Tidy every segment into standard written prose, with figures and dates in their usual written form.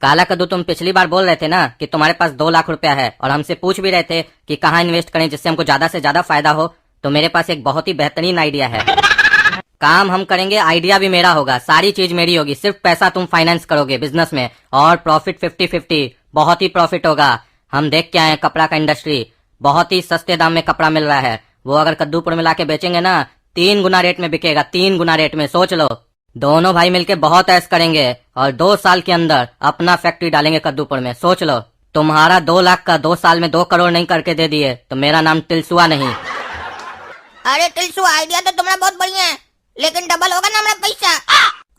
काला कद्दू, तुम पिछली बार बोल रहे थे ना कि तुम्हारे पास 2 लाख रुपया है और हमसे पूछ भी रहे थे कि कहाँ इन्वेस्ट करें जिससे हमको ज्यादा से ज्यादा फायदा हो। तो मेरे पास एक बहुत ही बेहतरीन आइडिया है। काम हम करेंगे, आइडिया भी मेरा होगा, सारी चीज मेरी होगी, सिर्फ पैसा तुम फाइनेंस करोगे बिजनेस में, और प्रॉफिट 50-50, बहुत ही प्रॉफिट होगा। हम देख के आए हैं कपड़ा का इंडस्ट्री, बहुत ही सस्ते दाम में कपड़ा मिल रहा है। वो अगर कद्दूपुर में लाके बेचेंगे ना, 3 गुना रेट में बिकेगा, 3 गुना रेट में। सोच लो, दोनों भाई मिलके बहुत ऐश करेंगे और 2 साल के अंदर अपना फैक्ट्री डालेंगे कद्दूपुर में। सोच लो, तुम्हारा 2 लाख का 2 साल में 2 करोड़ नहीं करके दे दिए तो मेरा नाम टिलसुआ नहीं। अरे टिलसुआ, आइडिया तो तुम्हारा बहुत बढ़िया है, लेकिन डबल होगा ना हमारा पैसा।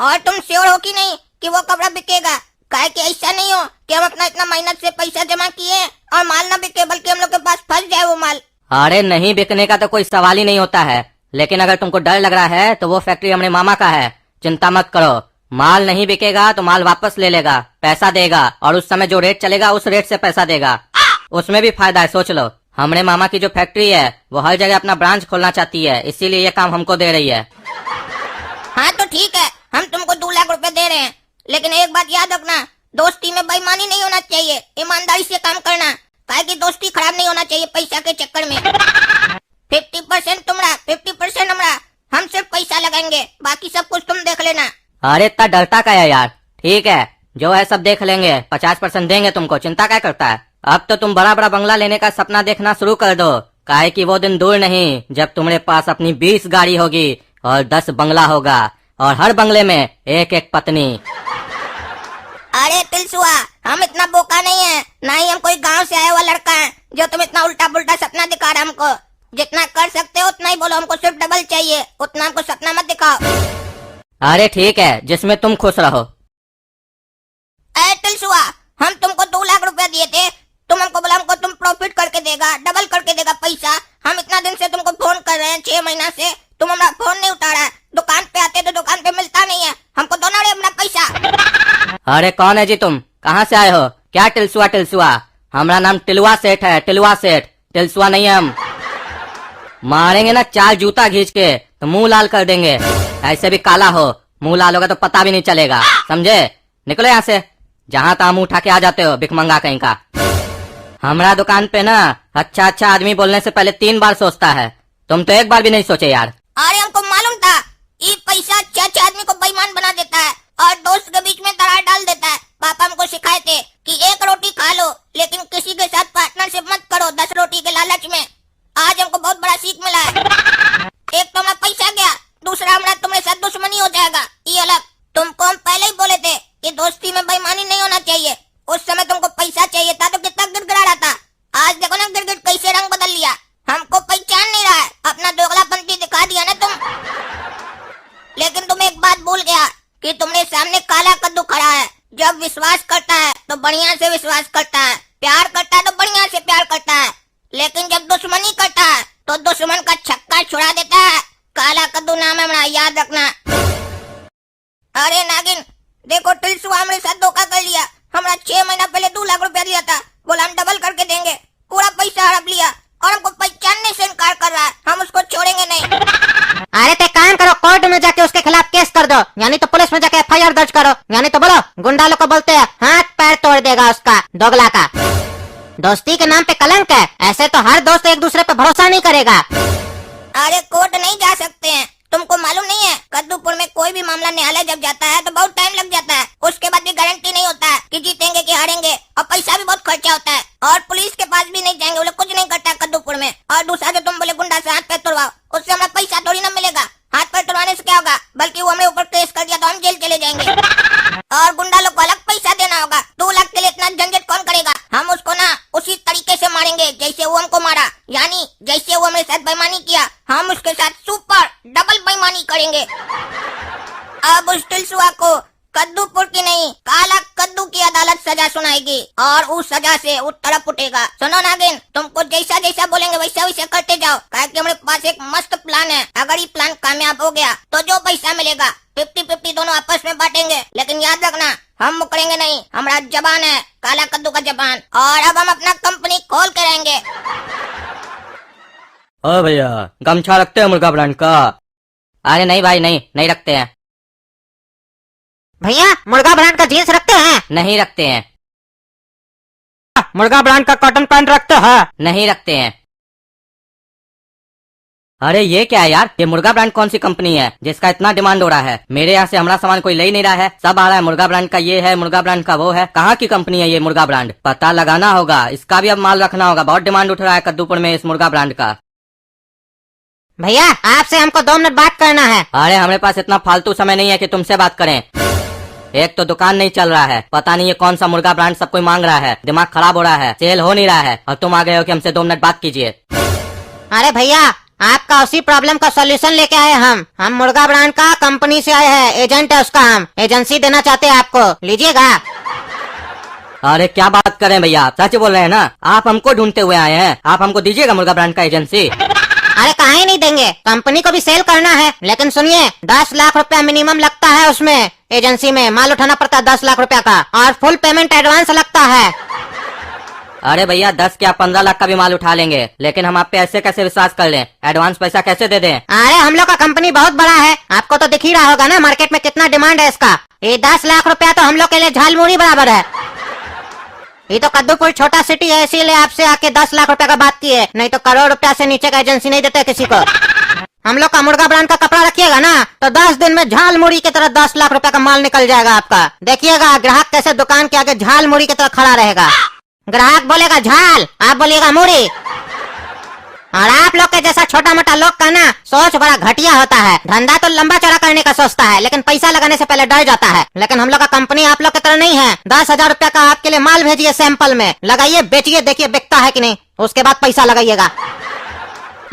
और तुम श्योर हो कि नहीं कि वो कपड़ा बिकेगा? काहे कि ऐसा नहीं हो कि हम अपना इतना मेहनत से पैसा जमा किए और माल ना बिके, बल्कि हम लोग के पास फंस जाए वो माल। अरे नहीं, बिकने का तो कोई सवाल ही नहीं होता है, लेकिन अगर तुमको डर लग रहा है तो वो फैक्ट्री हमारे मामा का है, चिंता मत करो। माल नहीं बिकेगा तो माल वापस ले लेगा, पैसा देगा, और उस समय जो रेट चलेगा उस रेट से पैसा देगा, उसमें भी फायदा है। सोच लो, हमारे मामा की जो फैक्ट्री है वो हर जगह अपना ब्रांच खोलना चाहती है, इसीलिए ये काम हमको दे रही है। हाँ तो ठीक है, हम तुमको 2 लाख रुपए दे रहे हैं, लेकिन एक बात याद रखना, दोस्ती में बेईमानी नहीं होना चाहिए, ईमानदारी से काम करना, काहे कि दोस्ती खराब नहीं होना चाहिए पैसा के चक्कर में। 50% तुम्हारा, 50% हमारा, हम सिर्फ पैसा लगाएंगे, बाकी सब कुछ तुम देख लेना। अरे इतना डरता क्या है यार? ठीक है, जो है सब देख लेंगे, 50% देंगे तुमको, चिंता क्या करता है। अब तो तुम बड़ा बड़ा बंगला लेने का सपना देखना शुरू कर दो, काहे कि वो दिन दूर नहीं जब तुम्हारे पास अपनी 20 गाड़ी होगी और 10 बंगला होगा, और हर बंगले में एक एक पत्नी। अरे टिलसुआ, हम इतना बोका नहीं है, ना ही हम कोई गांव से आया हुआ लड़का है जो तुम इतना उल्टा पुल्टा सपना दिखा रहा हमको। जितना कर सकते हो उतना ही बोलो, हमको सिर्फ डबल चाहिए, उतना हमको सपना मत दिखाओ। अरे ठीक है, जिसमें तुम खुश रहो। अरे टिलसुआ, हम तुमको 2 लाख रुपया दिए थे, तुम हमको बोला हमको तुम प्रॉफिट करके देगा, डबल करके देगा पैसा। हम इतना दिन से तुमको फोन कर रहे हैं, 6 महीना से, तुम हमारा फोन नहीं उठा रहा है। दुकान पे आते तो दुकान पे मिलता नहीं है, हमको दो ना रे अपना पैसा। अरे कौन है जी तुम, कहाँ से आए हो? क्या टिलसुआ टिलसुआ? हमारा नाम टिलवा सेठ है, टिलवा सेठ, टिलसुआ नहीं है हम। मारेंगे ना 4 जूता घींच के तो मुंह लाल कर देंगे, ऐसे भी काला हो, मुंह लाल होगा तो पता भी नहीं चलेगा, समझे? निकलो यहाँ से, जहाँ तहाँ मुंह उठा के आ जाते हो, भिखमंगा कहीं का। हमारा दुकान पे ना अच्छा आदमी बोलने से पहले 3 बार सोचता है, तुम तो एक बार भी नहीं सोचे यार। अरे हमको मालूम था, ये पैसा अच्छा आदमी को बेईमान बना देता है और दोस्त के बीच में दरार डाल देता है। पापा हमको सिखाए थे कि 1 रोटी खा लो, लेकिन किसी के साथ पार्टनरशिप मत करो 10 रोटी के लालच में। आज हमको बहुत बड़ा सीख मिला है। एक तो हमारा पैसा गया, दूसरा हमारा तुम्हारे साथ दुश्मनी हो जाएगा, ये अलग। तुमको हम पहले ही बोले थे कि दोस्ती में बेईमानी नहीं होना चाहिए। उस समय तुमको पैसा चाहिए था तो कितना गिड़गिड़ा रहा था, आज देखो ना गिड़गिड़ कैसे रंग बदल लिया। हमको पहचान नहीं रहा है, अपना दोगलापंती दिखा दिया ना तुम। लेकिन तुम एक बात भूल गया कि तुमने सामने काला कद्दू खड़ा है, जब विश्वास करता है तो बढ़िया से विश्वास करता है, प्यार करता है तो बढ़िया से प्यार करता है, लेकिन जब दुश्मनी करता है तो दुश्मन का छक्का छुड़ा देता है। काला कद्दू नाम है हमारा, याद रखना। अरे नागिन, देखो टिलसुआ हमारे साथ धोखा कर लिया। हमारा 6 महीना पहले 2 लाख रुपया दिया था, बोला हम डबल करके देंगे, पूरा पैसा हड़प लिया और हमको पहचानने से इनकार कर रहा है। हम उसको छोड़ेंगे नहीं। अरे ते काम करो, कोर्ट में जाके उसके खिलाफ केस कर दो, यानी तो पुलिस में जाके FIR दर्ज करो, यानी तो बोलो गुंडा लोग को बोलते हैं हाथ पैर तोड़ देगा उसका, दोगला का। दोस्ती के नाम पे कलंक है, ऐसे तो हर दोस्त एक दूसरे पे भरोसा नहीं करेगा। अरे कोर्ट नहीं जा सकते हैं, तुमको मालूम नहीं है? कद्दूपुर में कोई भी मामला न्यायालय जब जाता है तो बहुत टाइम लग जाता है, उसके बाद भी गारंटी नहीं होता है कि जीतेंगे कि हारेंगे, और पैसा भी बहुत खर्चा होता है, और पुलिस के पास भी नहीं जाएंगे, वो लोग कुछ नहीं करता कद्दूपुर में। और दूसरा जो तुम बोले गुंडा से हाथ पैर तोड़वाओ, उससे हमारा पैसा थोड़ी ना मिलेगा। हाथ पैर तोड़वाने से क्या होगा, बल्कि वो हमें ऊपर केस कर दिया तो हम जेल चले जाएंगे, और गुंडा लोग को अलग पैसा देना होगा। 2 लाख के लिए इतना झंझट कौन करेगा? हम उसको ना उसी तरीके से मारेंगे जैसे वो हमको मारा, यानी जैसे वो हमारे साथ बेईमानी किया, हम उसके साथ सुपर डबल बेईमानी करेंगे। अब उस टिलसुआ को कद्दूपुर की नहीं, काला कद्दू की अदालत सजा सुनाएगी, और उस सजा से वो तड़प उठेगा। सुनो नागिन, तुमको जैसा जैसा बोलेंगे वैसा वैसा करते जाओ, क्योंकि हमारे पास एक मस्त प्लान है। अगर ये प्लान कामयाब हो गया तो जो पैसा मिलेगा 50-50 दोनों आपस में बांटेंगे, लेकिन याद रखना हम मुकरेंगे नहीं, हमारा जबान है काला कद्दू का जबान, और अब हम अपना कंपनी खोल के रहेंगे। ओ भैया, गमछा रखते हैं मुर्गा ब्रांड का? अरे नहीं भाई, नहीं रखते हैं। भैया मुर्गा ब्रांड का जीन्स रखते हैं? नहीं रखते हैं। मुर्गा ब्रांड का कॉटन पैंट रखते हैं? नहीं रखते हैं। अरे ये क्या है यार, ये मुर्गा ब्रांड कौन सी कंपनी है जिसका इतना डिमांड हो रहा है? मेरे यहाँ से हमारा सामान कोई ले ही नहीं रहा है, सब आ रहा है मुर्गा ब्रांड का ये है, मुर्गा ब्रांड का वो है। कहाँ की कंपनी है ये मुर्गा ब्रांड? पता लगाना होगा, इसका भी अब माल रखना होगा। बहुत डिमांड उठ रहा है कद्दूपुर में इस मुर्गा ब्रांड का। भैया आपसे हमको 2 मिनट बात करना है। अरे हमारे पास इतना फालतू समय नहीं है कि तुमसे बात करें। एक तो दुकान नहीं चल रहा है, पता नहीं ये कौन सा मुर्गा ब्रांड सब कोई मांग रहा है, दिमाग खराब हो रहा है, सेल हो नहीं रहा है, और तुम आ गए हो कि हमसे 2 मिनट बात कीजिए। अरे भैया आपका उसी प्रॉब्लम का सॉल्यूशन लेके आए हम मुर्गा ब्रांड का कंपनी से आए हैं, एजेंट है उसका, हम एजेंसी देना चाहते हैं आपको, लीजिएगा। अरे क्या बात करें भैया, सच बोल रहे हैं ना? आप हमको ढूंढते हुए आए हैं, आप हमको दीजिएगा मुर्गा ब्रांड का एजेंसी। अरे काहे नहीं देंगे, कंपनी को भी सेल करना है। लेकिन सुनिए 10 लाख रुपया मिनिमम लगता है, उसमें एजेंसी में माल उठाना पड़ता है 10 लाख रुपया का, और फुल पेमेंट एडवांस लगता है। अरे भैया 10 क्या 15 लाख का भी माल उठा लेंगे, लेकिन हम आप पे ऐसे कैसे विश्वास कर लें? एडवांस पैसा कैसे दे दें? अरे हम लोग का कंपनी बहुत बड़ा है, आपको तो दिख ही रहा होगा ना मार्केट में कितना डिमांड है इसका। ये 10 लाख रुपया तो हम लोग के लिए झालमुड़ी बराबर है। ये तो कद्दूपुर छोटा सिटी है, इसीलिए आपसे आके 10 लाख रुपया का बात की है, नहीं तो करोड़ रुपया से नीचे का एजेंसी नहीं देते किसी को। हम लोग का मुर्गा ब्रांड का कपड़ा रखिएगा ना तो 10 दिन में झाल मुड़ी की तरह 10 लाख रुपया का माल निकल जाएगा आपका। देखिएगा ग्राहक कैसे दुकान के आगे झाल मुड़ी की तरह खड़ा रहेगा। ग्राहक बोलेगा झाल, आप बोलिएगा मुड़ी। और आप लोग के जैसा छोटा मोटा लोग का ना सोच बड़ा घटिया होता है। धंधा तो लंबा चौड़ा करने का सोचता है, लेकिन पैसा लगाने से पहले डर जाता है। लेकिन हम लोग का कंपनी आप लोग की तरह नहीं है। 10,000 रुपया का आपके लिए माल भेजिए, सैंपल में लगाइए, बेचिए, देखिए बिकता है कि नहीं, उसके बाद पैसा लगाइएगा।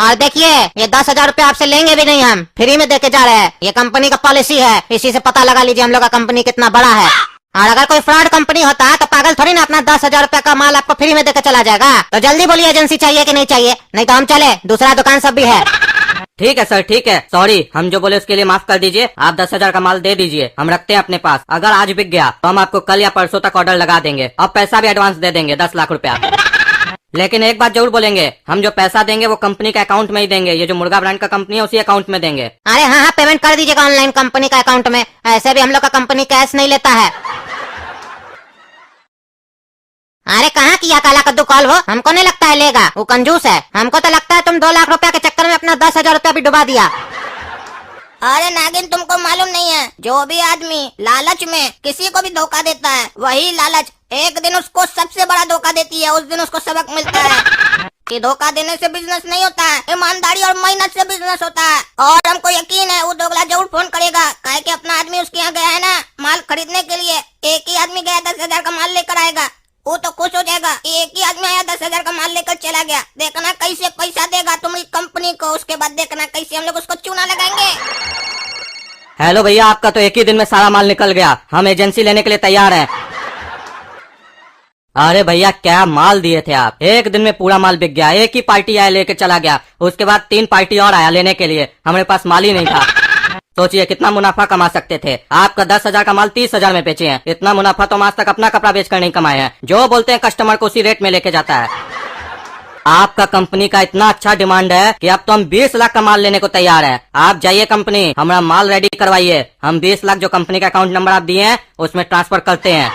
और देखिए ये 10,000 रुपया आपसे लेंगे भी नहीं, हम फ्री में देके जा रहे हैं। ये कंपनी का पॉलिसी है, इसी से पता लगा लीजिए हम लोग का कंपनी कितना बड़ा है। और अगर कोई फ्रॉड कंपनी होता है तो पागल थोड़ी ना अपना 10,000 रुपया का माल आपको फ्री में देकर चला जाएगा। तो जल्दी बोलिए एजेंसी चाहिए कि नहीं चाहिए, नहीं तो हम चले, दूसरा दुकान सब भी है। ठीक है सर, ठीक है, सॉरी, हम जो बोले उसके लिए माफ कर दीजिए। आप 10,000 का माल दे दीजिए, हम रखते हैं अपने पास। अगर आज बिक गया तो हम आपको कल या परसों तक ऑर्डर लगा देंगे, और पैसा भी एडवांस दे देंगे 10 लाख रुपया। लेकिन एक बात जरूर बोलेंगे, हम जो पैसा देंगे वो कंपनी के अकाउंट में ही देंगे। ये जो मुर्गा ब्रांड का कंपनी है उसी अकाउंट में देंगे। अरे हाँ, पेमेंट कर दीजिएगा ऑनलाइन कंपनी का अकाउंट में, ऐसे भी हम लोग का कंपनी कैश नहीं लेता है। अरे कहाँ किया काला कद्दू कॉल, वो हमको नहीं लगता है लेगा, वो कंजूस है। हमको तो लगता है तुम 2 लाख रुपया के चक्कर में अपना 10,000 रुपया भी डुबा दिया। अरे नागिन, तुमको मालूम नहीं है, जो भी आदमी लालच में किसी को भी धोखा देता है, वही लालच एक दिन उसको सबसे बड़ा धोखा देती है। उस दिन उसको सबक मिलता है कि धोखा देने से बिजनेस नहीं होता है, ईमानदारी और मेहनत से बिजनेस होता है। और हमको यकीन है वो दोगला जरूर फोन करेगा, काहे कि अपना आदमी उसके यहाँ गया है ना माल खरीदने के लिए। एक ही आदमी गया 10,000 का माल लेकर आएगा, वो तो खुश हो जाएगा। एक ही आदमी आया 10,000 का माल लेकर चला गया, देखना कैसे पैसा देगा तुम्हारी कंपनी को। उसके बाद देखना कैसे हम लोग उसको चूना लगाएंगे। हेलो भैया, आपका तो एक ही दिन में सारा माल निकल गया, हम एजेंसी लेने के लिए तैयार हैं। अरे भैया क्या माल दिए थे आप, एक दिन में पूरा माल बिक गया। एक ही पार्टी आया लेके चला गया, उसके बाद 3 पार्टी और आया लेने के लिए, हमारे पास माल ही नहीं था। सोचिए कितना मुनाफा कमा सकते थे। आपका 10,000 का माल 30,000 में बेचे हैं। इतना मुनाफा तो हम आज तक अपना कपड़ा बेचकर नहीं कमाए हैं। जो बोलते हैं कस्टमर को उसी रेट में लेके जाता है। आपका कंपनी का इतना अच्छा डिमांड है कि अब तो हम 20 लाख का माल लेने को तैयार है। आप जाइए कंपनी, हमारा माल रेडी करवाइए, हम 20 लाख जो कंपनी का अकाउंट नंबर आप दिए हैं उसमें ट्रांसफर करते हैं।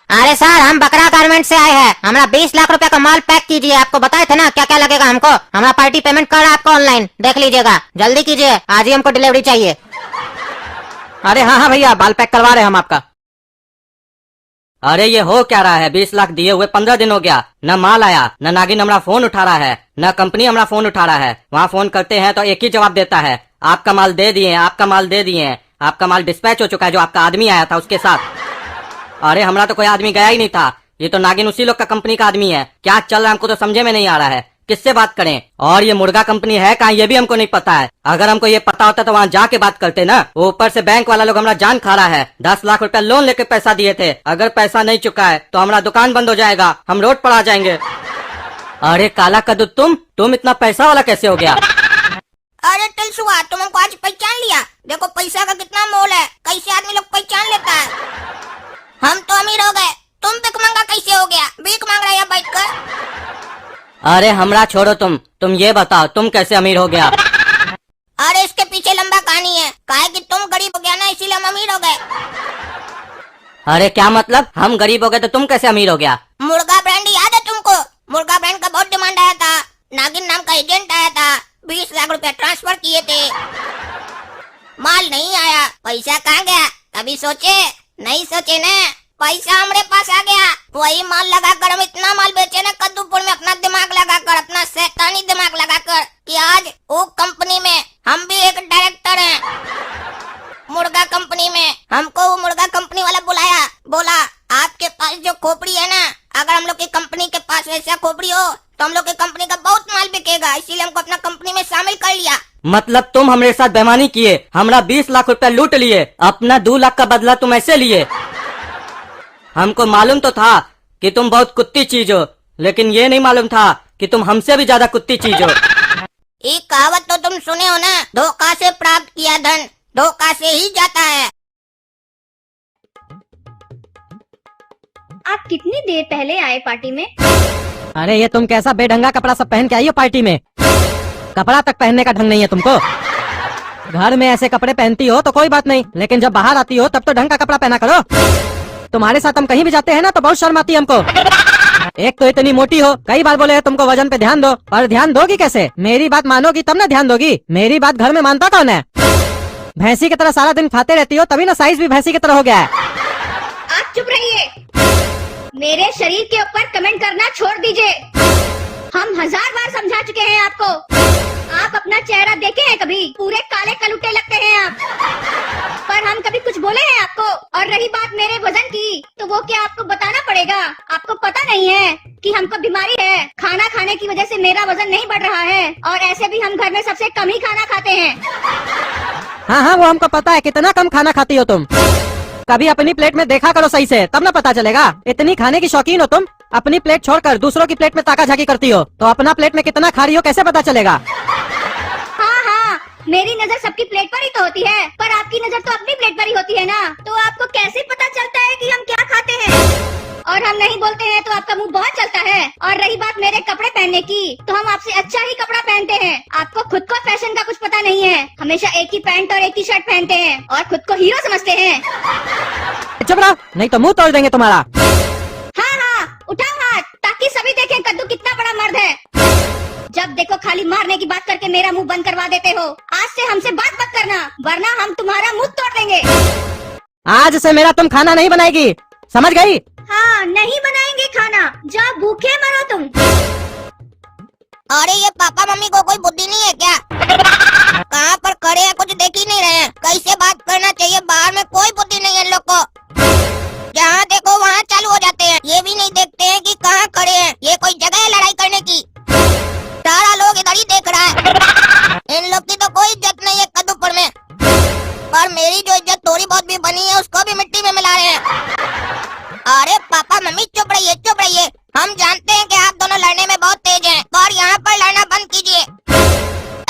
अरे सर, हम बकरा गारमेंट से आए हैं, हमारा 20 लाख रुपया का माल पैक कीजिए। आपको बताए थे ना क्या क्या लगेगा हमको। हमारा पार्टी पेमेंट कर रहा है आपको ऑनलाइन, देख लीजिएगा, जल्दी कीजिए, आज ही हमको डिलीवरी चाहिए। अरे हाँ भैया, माल पैक करवा रहे हैं हम आपका। अरे ये हो क्या रहा है, 20 लाख दिए हुए 15 दिन हो गया, न माल आया, न नागिन हमारा फोन उठा रहा है, न कंपनी हमारा फोन उठा रहा है। वहाँ फोन करते हैं तो एक ही जवाब देता है, आपका माल दे दिए, आपका माल दे दिए, आपका माल डिस्पैच हो चुका है, जो आपका आदमी आया था उसके साथ। अरे हमारा तो कोई आदमी गया ही नहीं था, ये तो नागिन उसी लोग का कंपनी का आदमी है। क्या चल रहा है हमको तो समझे में नहीं आ रहा है, किससे बात करें। और ये मुर्गा कंपनी है कहाँ ये भी हमको नहीं पता है। अगर हमको ये पता होता तो वहाँ जाके बात करते ना। ऊपर से बैंक वाला लोग हमारा जान खा रहा है। 10 लाख रुपया लोन लेके पैसा दिए थे, अगर पैसा नहीं चुका है तो हमारा दुकान बंद हो जाएगा, हम रोड पर आ जाएंगे। अरे काला कद्दू, तुम इतना पैसा वाला कैसे हो गया? अरे टिलसुआ, तुम हमको आज पहचान लिया। देखो पैसा का कितना मोल है, कैसे आदमी लोग पहचान लेता है। हम तो अमीर हो गए, तुम भीख मंगा कैसे हो गया? भीख मांग रहा है बैठ कर। अरे हमरा छोड़ो, तुम ये बताओ तुम कैसे अमीर हो गया? अरे इसके पीछे लंबा कहानी है, काहे कि तुम गरीब हो गया ना, इसीलिए हम अमीर अमीर हो गए। अरे क्या मतलब, हम गरीब हो गए तो तुम कैसे अमीर हो गया? मुर्गा ब्रांड याद है तुमको? मुर्गा ब्रांड का बहुत डिमांड आया था। नागिन नाम का एजेंट आया था, 20 लाख रुपया ट्रांसफर किए थे, माल नहीं आया। पैसा कहाँ गया? कभी सोचे? नहीं सोचे न। पैसा हमारे पास आ गया, वही माल लगाकर हम इतना माल बेचे ना कद्दूपुर में, अपना दिमाग लगाकर, अपना शैतानी दिमाग लगाकर, कि आज वो कंपनी में हम भी एक डायरेक्टर हैं। मुर्गा कंपनी में हमको वो मुर्गा कंपनी वाला बुलाया, बोला आपके पास जो खोपड़ी है ना, अगर हम लोग की कंपनी के पास वैसा खोपड़ी हो तो हम लोग की कंपनी का बहुत माल बिकेगा, इसीलिए हमको अपना कंपनी में शामिल कर लिया। मतलब तुम हमारे साथ बेईमानी किए, हमरा 20 लाख रुपया लूट लिए, अपना 2 लाख का बदला तुम ऐसे लिए? हमको मालूम तो था कि तुम बहुत कुत्ती चीज हो, लेकिन ये नहीं मालूम था कि तुम हमसे भी ज्यादा कुत्ती चीज हो। एक कहावत तो तुम सुने हो ना, धोखा से प्राप्त किया धन धोखा से ही जाता है। आप कितनी देर पहले आए पार्टी में? अरे ये तुम कैसा बेढंगा कपड़ा सब पहन के आई हो पार्टी में? कपड़ा तक पहनने का ढंग नहीं है तुमको। घर में ऐसे कपड़े पहनती हो तो कोई बात नहीं, लेकिन जब बाहर आती हो तब तो ढंग का कपड़ा पहना करो। तुम्हारे साथ हम कहीं भी जाते हैं ना तो बहुत शर्म आती है हमको। एक तो इतनी मोटी हो, कई बार बोले तुमको वजन पे ध्यान दो, पर ध्यान दोगी कैसे? मेरी बात मानोगी तब ना ध्यान दोगी। मेरी बात घर में मानता कौन है? भैंसी की तरह सारा दिन खाते रहती हो, तभी ना साइज भी भैंसी की तरह हो गया है। आप चुप रहिए, मेरे शरीर के ऊपर कमेंट करना छोड़ दीजिए। हम 1000 बार समझा चुके हैं आपको। आप अपना चेहरा देखे हैं कभी? पूरे काले कलुटे लगते हैं आप। पर हम कभी कुछ बोले हैं आपको? और रही बात मेरे वजन की, तो वो क्या आपको बताना पड़ेगा? आपको पता नहीं है कि हमको बीमारी है, खाना खाने की वजह से मेरा वजन नहीं बढ़ रहा है, और ऐसे भी हम घर में सबसे कम ही खाना खाते हैं। हाँ हाँ, वो हमको पता है कितना कम खाना खाती हो तुम। कभी अपनी प्लेट में देखा करो सही से, तब ना पता चलेगा। इतनी खाने की शौकीन हो तुम, अपनी प्लेट छोड़कर दूसरों की प्लेट में ताका झाकी करती हो, तो अपना प्लेट में कितना खा रही हो कैसे पता चलेगा? हाँ हाँ, मेरी नजर सबकी प्लेट पर ही तो होती है, पर आपकी नजर तो अपनी प्लेट पर ही होती है ना, तो आपको कैसे पता चलता है कि हम क्या खाते हैं? और हम नहीं बोलते हैं तो आपका मुंह बहुत चलता है। और रही बात मेरे कपड़े पहनने की, तो हम आपसे अच्छा ही कपड़ा पहनते हैं। आपको खुद को फैशन का कुछ पता नहीं है, हमेशा एक ही पैंट और एक ही शर्ट पहनते हैं और खुद को हीरो समझते हैं। चुप रहो, नहीं तो मुंह तोड़ देंगे तुम्हारा। हाँ हाँ, उठाओ हाथ ताकि सभी देखें कद्दू कितना बड़ा मर्द है। जब देखो खाली मारने की बात करके मेरा मुंह बंद करवा देते हो। आज से हमसे बात मत करना, वरना हम तुम्हारा मुंह तोड़ देंगे। आज से मेरा तुम खाना नहीं बनाएगी, समझ गई? हाँ, नहीं बनाएंगे खाना, जाओ भूखे मरो तुम। अरे ये पापा मम्मी को कोई बुद्धि नहीं है क्या? कहाँ पर खड़े हैं, कुछ देख ही नहीं रहे हैं। कैसे बात करना चाहिए, बाहर में कोई बुद्धि नहीं है इन लोग को। जहाँ देखो वहाँ चालू हो जाते हैं, ये भी नहीं देखते हैं कि कहाँ खड़े हैं। ये कोई जगह है लड़ाई करने की? सारा लोग इधर ही देख रहा है। इन लोग की तो कोई इज्जत नहीं है कद्दूपुर में, पर मेरी जो इज्जत थोड़ी बहुत भी बनी है उसको भी मिट्टी में मिला रहे हैं। अरे पापा मम्मी चुप रहिए, चुप रहिए। हम जानते हैं कि आप दोनों लड़ने में बहुत तेज हैं, और यहाँ पर लड़ना बंद कीजिए।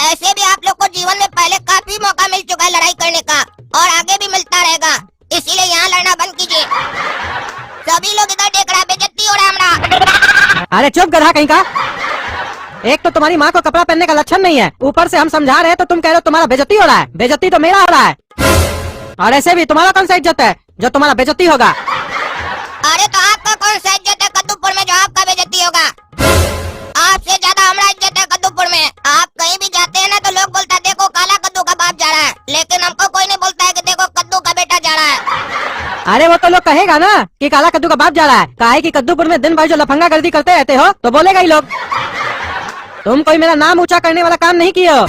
ऐसे भी आप लोग को जीवन में पहले काफी मौका मिल चुका है लड़ाई करने का, और आगे भी मिलता रहेगा, इसीलिए यहाँ लड़ना बंद कीजिए। सभी लोग इधर देख रहा है, बेइज्जती हो रहा है हमारा। अरे चुप गधा कहीं का। एक तो तुम्हारी माँ को कपड़ा पहनने का लक्षण नहीं है, ऊपर से हम समझा रहे हैं तो तुम कह रहे हो तुम्हारा बेइज्जती हो रहा है। बेइज्जती तो मेरा हो रहा है, और ऐसे भी तुम्हारा कौन सा इज्जत है जो तुम्हारा बेइज्जती होगा? अरे तो आपका कौन सा इज्जत है कद्दूपुर में जो आपका बेइज्जती होगा? आपसे ज्यादा हमारा इज्जत है कद्दूपुर में। आप कहीं भी जाते हैं ना तो लोग बोलता है देखो काला कद्दू का बाप जा रहा है, लेकिन हमको कोई नहीं बोलता है कि देखो कद्दू का बेटा जा रहा है। अरे वो तो लोग कहेगा ना कि काला कद्दू का बाप जा रहा है, काहे कि कद्दूपुर में दिन भर जो लफंगा गर्दी करते रहते हो तो बोलेगा ही लोग। तुम कोई मेरा नाम ऊंचा करने वाला काम नहीं किए हो,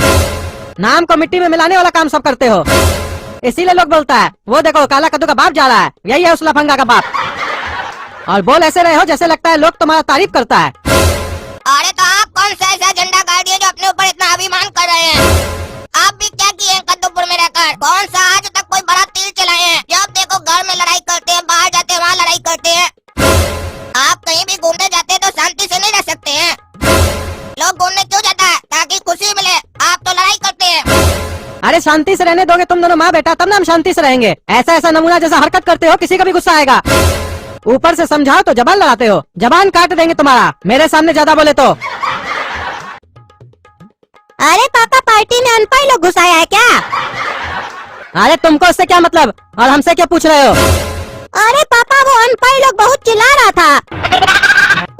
नाम को मिट्टी में मिलाने वाला काम सब करते हो, इसीलिए लोग बोलता है वो देखो काला कद्दू का बाप जा रहा है, यही है उस लफंगा का बाप। और बोल ऐसे रहे हो जैसे लगता है लोग तुम्हारा तारीफ करता है। अरे तो आप कौन सा ऐसा झंडा गाड़ दिए जो अपने ऊपर इतना अभिमान कर रहे हैं? आप भी क्या किए हैं कद्दूपुर में रहकर? कौन सा आज तक कोई बड़ा तीर चलाए हैं? जब देखो घर में लड़ाई करते हैं, बाहर जाते हैं वहाँ लड़ाई करते हैं। आप कहीं भी घूमने जाते हैं तो शांति से नहीं रह सकते हैं। लोग घूमने क्यों जाता है? ताकि खुशी मिले, आप तो लड़ाई करते हैं। अरे शांति से रहने दोगे तुम दोनों माँ बेटा, तब ना हम शांति से रहेंगे। ऐसा ऐसा नमूना जैसा हरकत करते हो किसी का भी गुस्सा आएगा। ऊपर से समझाओ तो जबान लड़ाते हो, जबान काट देंगे तुम्हारा मेरे सामने ज्यादा बोले तो। अरे पापा पार्टी में अनपढ़ लोग घुसाया है क्या? अरे तुमको उससे क्या मतलब और हमसे क्या पूछ रहे हो? अरे पापा वो अनपढ़ लोग बहुत चिल्ला रहा था,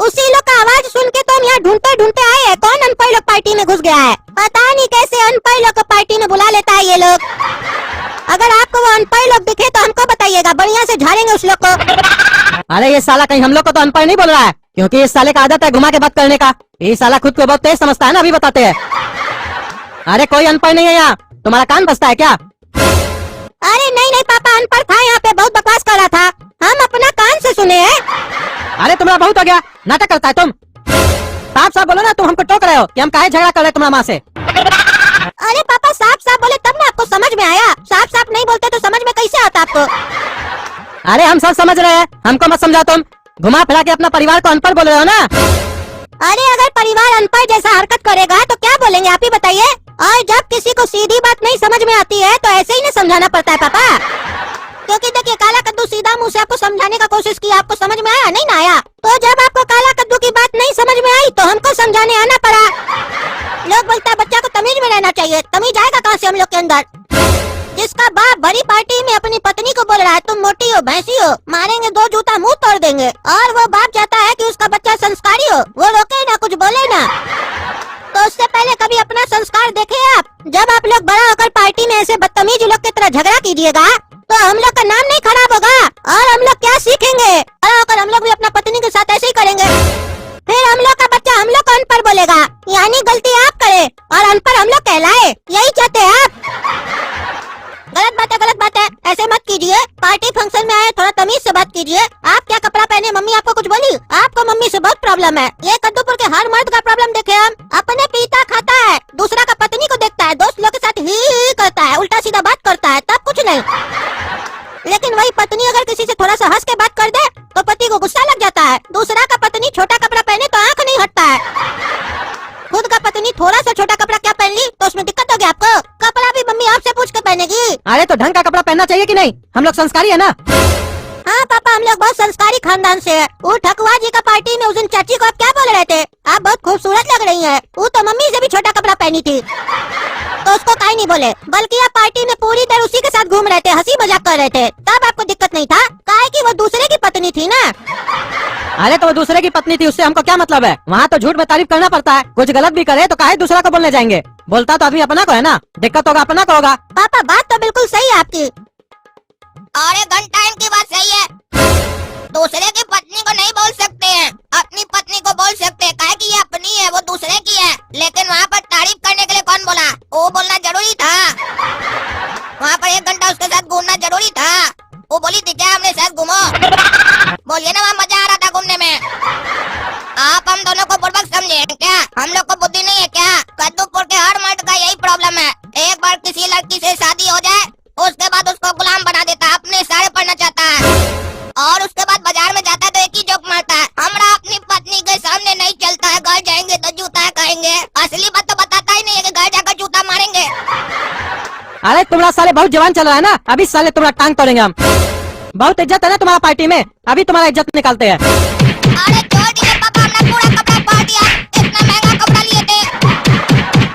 उसी लोग का आवाज सुन के तो हम यहाँ ढूंढते ढूंढते आए हैं। कौन अनपढ़ लोग पार्टी में घुस गया है? पता नहीं कैसे अनपढ़ लोग को पार्टी में बुला लेता है ये लोग। अगर आपको वो अनपढ़ लोग दिखे तो हमको बताइएगा, बढ़िया से झाड़ेंगे उस लोग को। अरे ये साला कहीं हम लोग को तो अनपढ़ नहीं बोल रहा है, क्योंकि इस साले का आदत है घुमा के बात करने का। ये साला खुद को बहुत तेज समझता है ना, अभी बताते हैं। अरे कोई अनपढ़ नहीं है यहाँ, तुम्हारा कान बसता है क्या? अरे नहीं नहीं पापा, अनपढ़ था यहाँ पे, बहुत बकवास कर रहा था, हम अपना कान से सुने हैं। अरे तुम्हारा बहुत हो गया, नाटक करता है तुम। साफ साफ बोलो ना, तुम हमको टोक रहे हो कि हम काहे झगड़ा कर रहे तुम्हारा माँ से। अरे पापा साफ साफ बोले तब ना आपको समझ में आया, साफ साफ नहीं बोलते तो समझ में कैसे आता आपको? अरे हम सब समझ रहे हैं, हमको मत समझा तुम। घुमा फिरा के अपना परिवार को अनपढ़ बोल रहे हो ना। अरे अगर परिवार अनपढ़ जैसा हरकत करेगा तो क्या बोलेंगे आप ही बताइए? और जब किसी को सीधी बात नहीं समझ में आती है तो ऐसे ही नहीं समझाना पड़ता है पापा। क्योंकि देखिए काला कद्दू सीधा मुंह से आपको समझाने का कोशिश की, आपको समझ में आया नहीं ना आया? तो जब आपको काला कद्दू की बात नहीं समझ में आई तो हमको समझाने आना पड़ा। लोग बोलता है बच्चा को तमीज में रहना चाहिए, तमीज आएगा कहाँ से हम लोग के अंदर? जिसका बाप बड़ी पार्टी में अपनी पत्नी को बोल रहा है तुम मोटी हो भैंसी हो, मारेंगे 2 जूता मुंह तोड़ देंगे, और वो बाप चाहता है कि उसका बच्चा संस्कारी हो, वो रोके ना कुछ बोले ना। तो उससे पहले कभी अपना संस्कार देखे आप? जब आप लोग बड़ा होकर पार्टी में ऐसे बदतमीज लोग की तरह झगड़ा कीजिएगा तो हम लोग का नाम नहीं खराब होगा, और हम लोग क्या सीखेंगे? बड़ा होकर हम लोग भी अपना पत्नी के साथ ऐसे ही करेंगे, फिर हम लोग का बच्चा हम लोग को अनपढ़ बोलेगा, यानी गलती आप करे और अनपढ़ हम लोग कहलाए, यही चाहते हैं आप? गलत बात है, ऐसे मत कीजिए। पार्टी फंक्शन में आए, थोड़ा तमीज से बात कीजिए। आप क्या कपड़ा पहने, मम्मी आपको कुछ बोली? आपको मम्मी से बहुत प्रॉब्लम है। ये कद्दूपुर के हर मर्द का प्रॉब्लम देखे हम, अपने पीता खाता है, दूसरा का पत्नी को देखता है, दोस्त लोग के साथ ही करता है, उल्टा सीधा बात करता है, तब कुछ नहीं। लेकिन वही पत्नी अगर किसी से थोड़ा सा हंस के बात कर दे तो पति को गुस्सा लग जाता है। दूसरा का पत्नी छोटा कपड़ा पहने तो आँख नहीं हटता है, खुद का पत्नी थोड़ा सा छोटा कपड़ा क्या पहन ली तो उसमें दिक्कत होगी आपको? कपड़ा भी मम्मी आपसे पूछ के पहनेगी। अरे तो ढंग का कपड़ा पहनना चाहिए कि नहीं? हम लोग संस्कारी है ना। हाँ पापा, हम लोग बहुत संस्कारी खानदान से है। वो ठकुआ जी का पार्टी में उस दिन चाची को आप क्या बोल रहे थे? आप बहुत खूबसूरत लग रही हैं। वो तो मम्मी से भी छोटा कपड़ा पहनी थी तो उसको काहे नहीं बोले, बल्कि आप पार्टी में पूरी देर उसी के साथ घूम रहे थे, हंसी मजाक कर रहे थे, तब आपको दिक्कत नहीं था, काहे कि वो दूसरे की पत्नी थी ना। अरे तो वो दूसरे की पत्नी थी, उससे हमको क्या मतलब है? वहाँ तो झूठ में तारीफ करना पड़ता है, कुछ गलत भी करे तो काहे दूसरा को बोलने जाएंगे? बोलता तो आदमी अपना को है ना, दिक्कत होगा अपना को होगा। पापा बात तो बिल्कुल सही है आपकी। अरे घंटा इनकी बात सही है, दूसरे की पत्नी को नहीं बोल सकते हैं, अपनी पत्नी को बोल सकते हैं, काहे कि ये अपनी है, वो दूसरे की है। लेकिन वहाँ पर तारीफ करने के लिए कौन बोला? वो बोलना जरूरी था, वहाँ पर 1 घंटा उसके साथ घूमना जरूरी था। वो बोली थी क्या हमने साथ घूमो? बोलिए ना, वहाँ मजा आ रहा था घूमने में। आप हम दोनों को बुर्बक समझे क्या? हम लोग को बुद्धि नहीं है क्या? कद्दूपुर के हर मर्द का यही प्रॉब्लम है, एक बार किसी लड़की से शादी हो जाए उसके बाद उसको गुलाम बना देता है, अपने सारे पढ़ना चाहता है, और उसके बाद बाजार में जाता है तो एक ही जोक मारता है, हमारा अपनी पत्नी के सामने नहीं चलता है, घर जाएंगे तो जूता खाएंगे। असली बात तो बताता ही नहीं है कि घर जाकर जूता मारेंगे। अरे तुम्हारा साले बहुत जवान चल रहा है ना, अभी साले तुम्हारा टांग तोड़ेंगे हम। बहुत इज्जत है ना तुम्हारा पार्टी में, अभी तुम्हारा इज्जत निकालते हैं। अरे छोड़ दीजिए पापा, हमने पूरा कपड़ा फाड़ दिया, इतना महंगा कपड़ा लिए थे,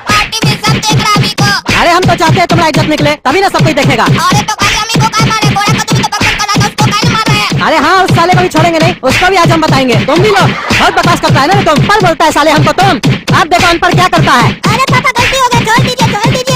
पार्टी में सब देख रहा है अभी को। अरे हम तो चाहते हैं तुम्हारा इज्जत निकले, तभी ना सब कोई देखेगा। अरे तो खाली अम्मी को काय मारे, गोरा कद्दू भी तो पकड़ कर रहा था, उसको काय मार रहे हैं? अरे हाँ, उस साले को भी छोड़ेंगे नहीं, उसको भी आज हम बताएंगे। तुम भी लो, बहुत बकवास करता है ना तुम, पर बोलता है साले हमको तुम। आप देखो अनपढ़ क्या करता है। अरे पापा गलती हो गई, छोड़ दीजिए।